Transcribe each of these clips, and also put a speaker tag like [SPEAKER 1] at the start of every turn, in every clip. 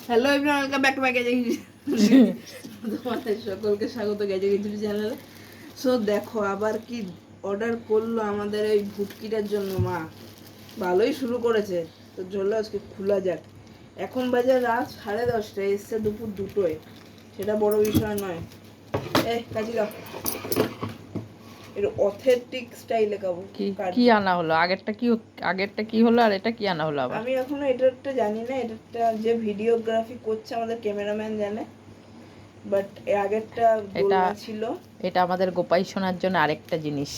[SPEAKER 1] Hello everyone, welcome back to my gadget তোমাদের সকলকে স্বাগত গ্যাজেট ইউটিউব চ্যানেলে। সো দেখো আবার কি অর্ডার করলো আমাদের এই ভুটকিটার জন্য মা। ভালোই শুরু করেছে, তো চলো আজকে খোলা যাক। এখন বাজে রাত 10:30, এসছে দুপুর 2টোয়, সেটা বড় বিষয় নয়। কাজী দাও, এর অথেন্টিক স্টাইলে খাবো।
[SPEAKER 2] কি আনা হলো? আগেরটা কি হলো আর এটা কি আনা হলো আবার?
[SPEAKER 1] আমি এখনো এটারটা জানি না, এটারটা যে ভিডিওগ্রাফি করছে আমাদের ক্যামেরাম্যান জানে, বাট আগেরটা দোলনা ছিল।
[SPEAKER 2] এটা আমাদের গোপাই শোনার জন্য আরেকটা জিনিস।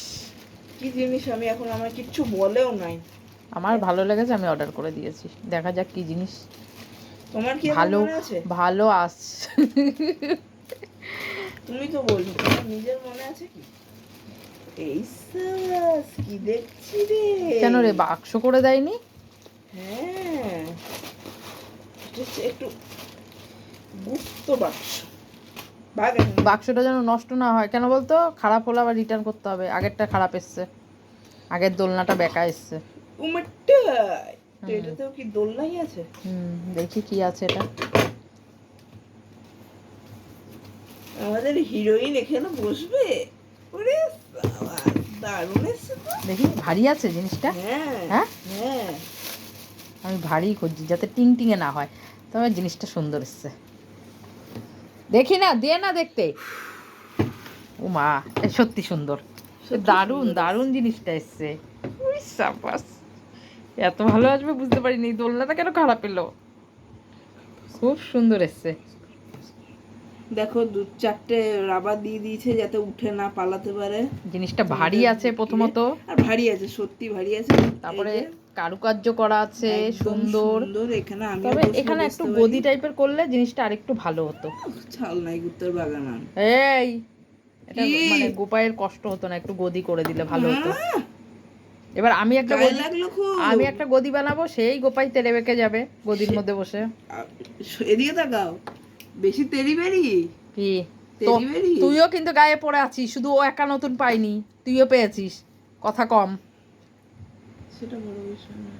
[SPEAKER 1] কি জিনিস আমি এখন, আমার কিচ্ছু বলেও নাই।
[SPEAKER 2] আমার ভালো লেগেছে, আমি অর্ডার করে দিয়েছি। দেখা যাক কি জিনিস।
[SPEAKER 1] তোমার কি
[SPEAKER 2] ভালো
[SPEAKER 1] মনে আছে?
[SPEAKER 2] ভালো আস
[SPEAKER 1] তুমি তো বলছো, তোমার নিজের মনে আছে কি? এই সাস কি দেখছি রে?
[SPEAKER 2] কেন রে, বাক্স করে দেয়নি?
[SPEAKER 1] হ্যাঁ, একটু গুপ্ত বাক্স।
[SPEAKER 2] বাক্সটা যেন নষ্ট না হয়। কেন বলতো? খারাপ হলে আবার রিটার্ন করতে হবে। আগেরটা খারাপ এসছে, আগের দোলনাটা বেকা এসছে।
[SPEAKER 1] এটাতেও কি দোলনাই আছে?
[SPEAKER 2] দেখি কি আছে এটা।
[SPEAKER 1] আমাদের হিরোইন এখানে বসবে। ওরে বাবা, দারুণ এসছে তো।
[SPEAKER 2] দেখি ভারী আছে জিনিসটা।
[SPEAKER 1] হ্যাঁ হ্যাঁ,
[SPEAKER 2] আমি ভারী খুঁজছি যাতে টিং টিঙে না হয়, তবে জিনিসটা সুন্দর এসছে। দেখি না, দিয়ে না দেখতে। ও মা, সত্যি সুন্দর, দারুণ দারুণ জিনিসটা এসছে। সাবাস, এত ভালো আসবে বুঝতে পারিনি। দোলনাটা কেন খারাপ এলো? খুব সুন্দর এসছে।
[SPEAKER 1] দেখো 2-4টে রাবার দিয়ে দিয়েছে যাতে উঠে না পালাতে পারে।
[SPEAKER 2] জিনিসটা ভারী আছে প্রথমত,
[SPEAKER 1] আর ভারী আছে, সত্যি ভারী আছে।
[SPEAKER 2] তারপরে কারুকার্য করা আছে সুন্দর।
[SPEAKER 1] এখানে আমি
[SPEAKER 2] তবে এখানে একটু গদি টাইপের করলে জিনিসটা আরেকটু ভালো হতো।
[SPEAKER 1] ছাল নাই গুত্তর বাগান।
[SPEAKER 2] এই, এটা মানে গোপায়ের কষ্ট হতো না, একটু গদি করে দিলে ভালো হতো। এবার আমি একটা গদি বানাবো, সেই গোপাই তেরে বেঁকে যাবে গদির মধ্যে বসে।
[SPEAKER 1] এদিকে তাকাও, বেশি তেরি বেরি
[SPEAKER 2] কি? তুইও কিন্তু গায়ে পড়ে আছিস, শুধু ও একা নতুন পাইনি, তুইও পেয়েছিস। কথা কম।
[SPEAKER 1] সেটা বড় বিষয় না।